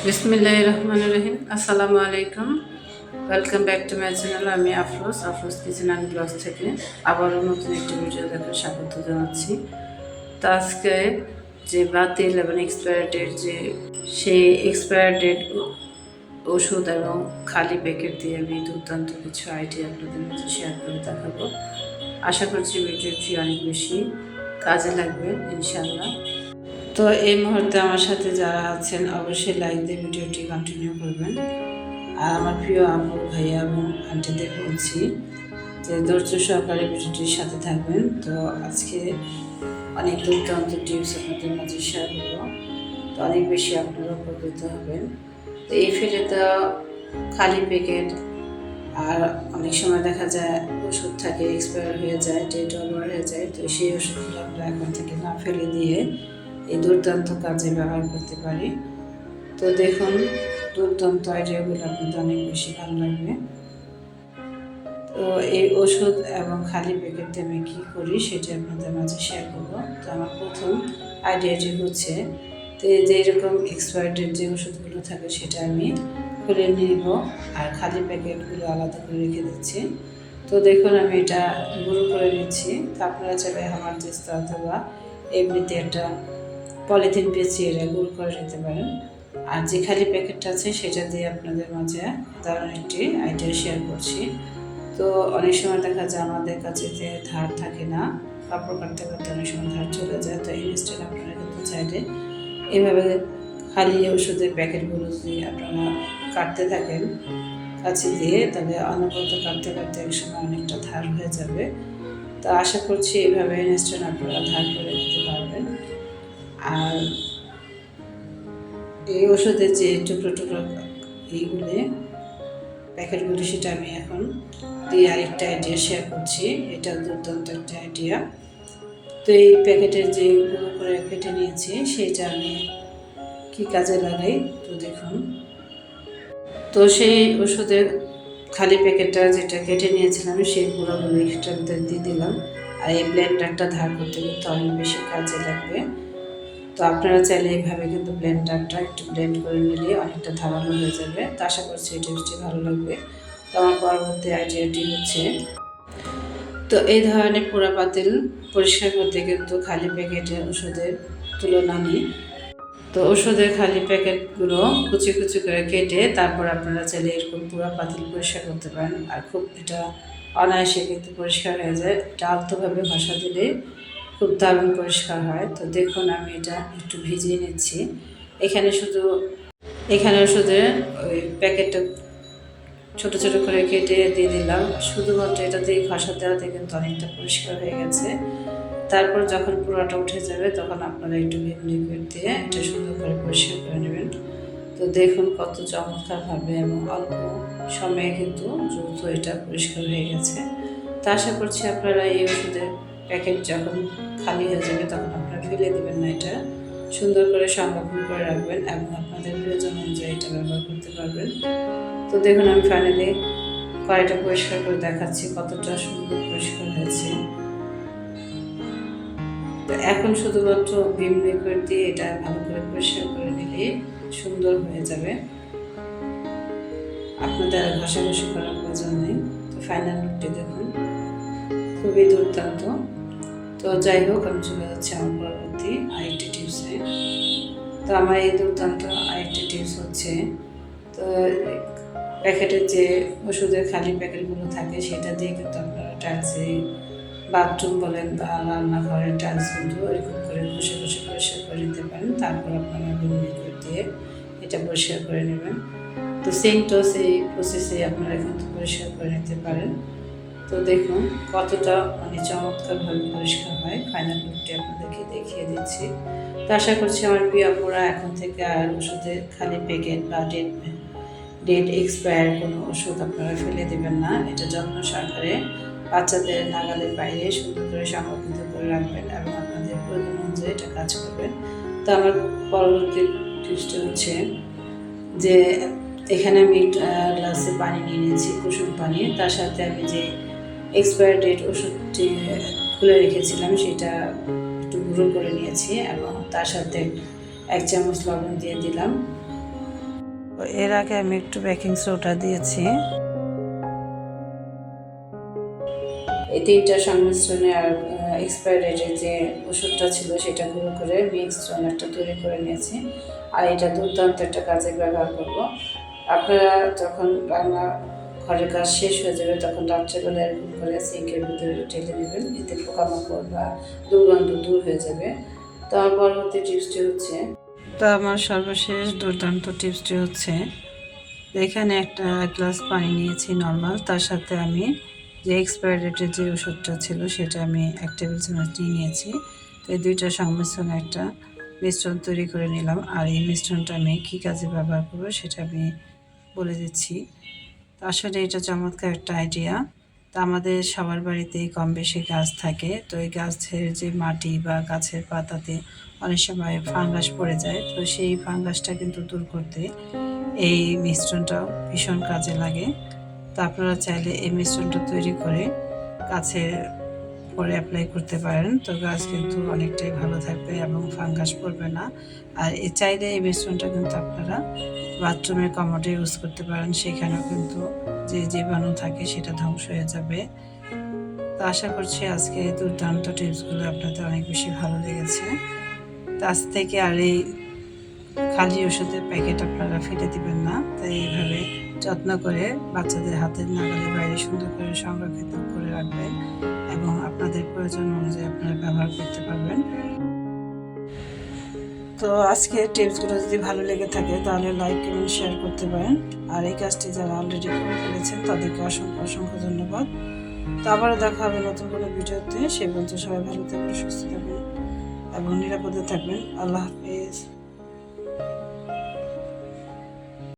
বিসমিল্লাহির রহমানির রহিম। আসসালামু আলাইকুম। Welcome back to my channel. আমি আফরোজ কিচেন অ্যান্ড ব্লগস থেকে আবারও নতুন একটি ভিডিও দেখার স্বাগত জানাচ্ছি। তো আজকে যে বাতিল এবং এক্সপায়ার ডেট সেই এক্সপায়ার ডেট ওষুধ এবং খালি প্যাকেট দিয়ে আমি দুর্দান্ত কিছু আইডিয়া আপনাদের মাঝে শেয়ার করে দেখাবো। আশা করছি ভিডিওটি অনেক বেশি কাজে লাগবে ইনশাআল্লাহ। তো এই মুহূর্তে আমার সাথে যারা আছেন অবশ্যই লাইক দিয়ে ভিডিওটি কন্টিনিউ করবেন। আর আমার প্রিয় আপু ভাইয়া এবং আন্টিদের বলছি যে ধৈর্য সহকারে ভিডিওটির সাথে থাকবেন। তো আজকে অনেক দুর্দান্ত টিপস আপনাদের মাঝে শেয়ার করবো, তো অনেক বেশি আপনারা উপকৃত হবেন। তো এই ফেলে তো খালি প্যাকেট আর অনেক সময় দেখা যায় ওষুধ থাকে এক্সপায়ার হয়ে যায়, ডেট ওভার হয়ে যায়। তো সেই ওষুধগুলো আমরা এখন থেকে না ফেলে দিয়ে এই দুর্দান্ত কাজে ব্যবহার করতে পারি। তো দেখুন, দুর্দান্ত আইডিয়াগুলো আপনাদের অনেক বেশি ভালো লাগবে। তো এই ওষুধ এবং খালি প্যাকেট আমি কী করি সেটা আপনাদের মাঝে শেয়ার করবো। তো আমার প্রথম আইডিয়াটি হচ্ছে, তো যেরকম এক্সপায়ার ডেট যে ওষুধগুলো থাকে সেটা আমি খুলে নিব আর খালি প্যাকেটগুলো আলাদা করে রেখে দিচ্ছি। তো দেখুন আমি এটা গুঁড়ো করে নিচ্ছি। তো আপনারা চাইলে আমার চেষ্টা অথবা এমনিতে একটা পলিথিন পেঁচিয়ে এটা গুঁড়ো করে নিতে পারেন। আর যে খালি প্যাকেটটা আছে সেটা দিয়ে আপনাদের মাঝে দারুণ একটি আইডিয়া শেয়ার করছি। তো অনেক সময় দেখা যায় আমাদের কাছে যে ধার থাকে না, কাপড় কাটতে কাটতে অনেক সময় ধার চলে যায়। তো ইনস্ট্যান্ট আপনারা কিন্তু চাইলে এভাবে খালি ওষুধের প্যাকেটগুলো যদি আপনারা কাটতে থাকেন কাছে দিয়ে, তাহলে অনবরত কাটতে কাটতে এক সময় অনেকটা ধার হয়ে যাবে। তো আশা করছি এভাবে ইনস্ট্যান্ট আপনারা ধার করে দিতে পারবেন। আর এই ওষুধের যে টুকরো টুকরো এইগুলি প্যাকেটগুলি সেটা আমি এখন দিয়ে আরেকটা আইডিয়া শেয়ার করছি। এটা দুর্দান্ত একটা আইডিয়া। তো এই প্যাকেটের যে গুঁড়ো করে কেটে নিয়েছি সেটা আমি কি কাজে লাগাই তো দেখুন। তো সেই ওষুধের খালি প্যাকেটটা যেটা কেটে নিয়েছিলাম সেই গুঁড়োগুলো এক্সট্রা দিয়ে দিলাম। আর এই ব্লেন্ডারটা ধার করতে করতে অনেক বেশি কাজে লাগবে। তো আপনারা চাইলে এইভাবে কিন্তু ব্লেন্ডারটা একটু ব্লেন্ড করে নিলে অনেকটা ধারালো হয়ে যাবে। তো আশা করছি এই টিপসটি ভালো লাগবে। তো আমার পরবর্তী আইডিয়াটি হচ্ছে, তো এই ধরনের পোড়া পাতিল পরিষ্কার করতে কিন্তু খালি প্যাকেটের ওষুধের তুলনা নেই। তো ওষুধের খালি প্যাকেটগুলো কুচি কুচি করে কেটে তারপর আপনারা চাইলে এরকম পোড়া পাতিল পরিষ্কার করতে পারেন। আর খুব এটা অনায়াসে কিন্তু পরিষ্কার হয়ে যায়। এটা আলতোভাবে ঘষা দিলে খুব দারুণ পরিষ্কার হয়। তো দেখুন আমি এটা একটু ভিজিয়ে নিচ্ছি। এখানে শুধু ওই প্যাকেটটা ছোট ছোট করে কেটে দিয়ে দিলাম। শুধুমাত্র এটা দিয়ে ঘষা দেওয়াতে কিন্তু অনেকটা পরিষ্কার হয়ে গেছে। তারপর যখন পুরোটা উঠে যাবে তখন আপনারা একটু ভিম লিকুইড দিয়ে এটা সুন্দর করে পরিষ্কার করে নেবেন। তো দেখুন কত চমৎকারভাবে এবং অল্প সময়ে কিন্তু দ্রুত এটা পরিষ্কার হয়ে গেছে। তো আশা করছি আপনারা এই ওষুধের প্যাকেট যখন খালি হয়ে যাবে তখন আপনারা ফেলে দেবেন না, এটা সুন্দর করে সংরক্ষণ করে রাখবেন এবং আপনাদের প্রয়োজন অনুযায়ী এটা ব্যবহার করতে পারবেন। তো দেখুন আমি ফাইনালি কড়াইটা পরিষ্কার করে দেখাচ্ছি কতটা সুন্দর পরিষ্কার হয়েছে। তো এখন শুধুমাত্র ভিম লিকুইড দিয়ে এটা ভালো করে পরিষ্কার করে নিলে সুন্দর হয়ে যাবে, আপনাদের আর ঘষাঘষি করার প্রয়োজন নেই। তো ফাইনাল লুকটি দেখুন, খুবই দুর্দান্ত। তো যাই হোক, আমি চলে যাচ্ছি আমার পরবর্তী আরেকটি টিপসে। তো আমার এই দুর্দান্ত আরেকটি টিপস হচ্ছে, তো প্যাকেটের যে ওষুধের খালি প্যাকেটগুলো থাকে সেটা দিয়ে কিন্তু আপনারা টাইলসে, বাথরুম বলেন বা রান্নাঘরের টাইলস কিন্তু এরকম করে ঘষে ঘষে পরিষ্কার করে নিতে পারেন। তারপর আপনারা ভিম লিকুইড দিয়ে এটা পরিষ্কার করে নেবেন। তো সেই প্রসেসে আপনারা কিন্তু পরিষ্কার করে নিতে পারেন। তো দেখুন কতটা চমৎকারভাবে পরিষ্কার হয়। ফাইনাল লুকটি আপনাদেরকে দেখিয়ে দিচ্ছি। তো আশা করছি আমার প্রিয় আপুরা এখন থেকে আর ওষুধের খালি প্যাকেট বা ডেট এক্সপায়ার কোনো ওষুধ আপনারা ফেলে দেবেন না। এটা যত্ন সহকারে বাচ্চাদের নাগালের বাইরে সুন্দর করে সংরক্ষিত করে রাখবেন এবং আপনাদের প্রয়োজন অনুযায়ী এটা কাজ করবেন। তো আমার পরবর্তী টিপসটা হচ্ছে যে, এখানে আমি গ্লাসে পানি নিয়ে নিয়েছি, কুসুম পানি। তার সাথে আমি যে এক্সপায়ার ডেট ওষুধটি খুলে রেখেছিলাম সেটা একটু গুঁড়ো করে নিয়েছি এবং তার সাথে 1 চামচ লবণ দিয়ে দিলাম। এর আগে আমি একটু বেকিং সোডা দিয়েছি। এই তিনটা সংমিশ্রণে আর এক্সপায়ার ডেটের যে ওষুধটা ছিল সেটা গুঁড়ো করে মিশ্রণ একটা তৈরি করে নিয়েছি। আর এটা দুর্দান্ত একটা কাজে ব্যবহার করব। আপনারা যখন রান্না ঘরের কাজ শেষ হয়ে যাবে তখন রাত্রেবেলা এরকম করে সিঙ্কের ভিতরে ঢেলে নেবেন, এতে পোকামাকড় বা দুর্গন্ধ দূর হয়ে যাবে। তো আমার পরবর্তী টিপসটি হচ্ছে আমার সর্বশেষ দুর্দান্ত টিপসটি হচ্ছে এখানে একটা গ্লাস পানি নিয়েছি নর্মাল, তার সাথে আমি যে এক্সপায়ারি ডেটের যে ওষুধটা ছিল সেটা আমি 1 টেবিল চামচ নিয়ে নিয়েছি। তো এই দুইটা সংমিশ্রণে একটা মিশ্রণ তৈরি করে নিলাম। আর এই মিশ্রণটা আমি কী কাজে ব্যবহার করবো সেটা আমি বলে দিচ্ছি। তো আসলে এটা চমৎকার একটা আইডিয়া। তো আমাদের সবার বাড়িতেই কম বেশি গাছ থাকে। তো এই গাছের যে মাটি বা গাছের পাতাতে অনেক সময় ফাঙ্গাস পড়ে যায়। তো সেই ফাঙ্গাসটা কিন্তু দূর করতে এই মিশ্রণটাও ভীষণ কাজে লাগে। তো আপনারা চাইলে এই মিশ্রণটা তৈরি করে গাছের পরে অ্যাপ্লাই করতে পারেন। তো গাছ কিন্তু অনেকটাই ভালো থাকবে এবং ফাঙ্গাস পড়বে না। আর চাইলে এই মিশ্রণটা কিন্তু আপনারা বাথরুমের কমোডে ইউজ করতে পারেন, সেখানেও কিন্তু যে জীবাণু থাকে সেটা ধ্বংস হয়ে যাবে। তো আশা করছি আজকে এই দুর্দান্ত টিপসগুলো আপনাদের অনেক বেশি ভালো লেগেছে। তো আজ থেকে আর এই খালি ওষুধের প্যাকেট আপনারা ফেলে দিবেন না। তাই এইভাবে যত্ন করে বাচ্চাদের হাতের নাগালের বাইরে সুন্দর করে সংরক্ষিত করে রাখবেন এবং আপনাদের প্রয়োজন অনুযায়ী আপনারা ব্যবহার করতে পারবেন। তো আজকে টিপসগুলো যদি ভালো লেগে থাকে তাহলে লাইক এবং শেয়ার করতে পারেন। আর এই কাজটি যারা অলরেডি করে ফেলেছেন তাদেরকে অসংখ্য অসংখ্য ধন্যবাদ। তো আবারও দেখা হবে নতুন কোনো ভিডিওতে। সে পর্যন্ত সবাই ভালো থাকবেন, সুস্থ থাকবেন এবং নিরাপদে থাকবেন। আল্লাহ হাফেজ।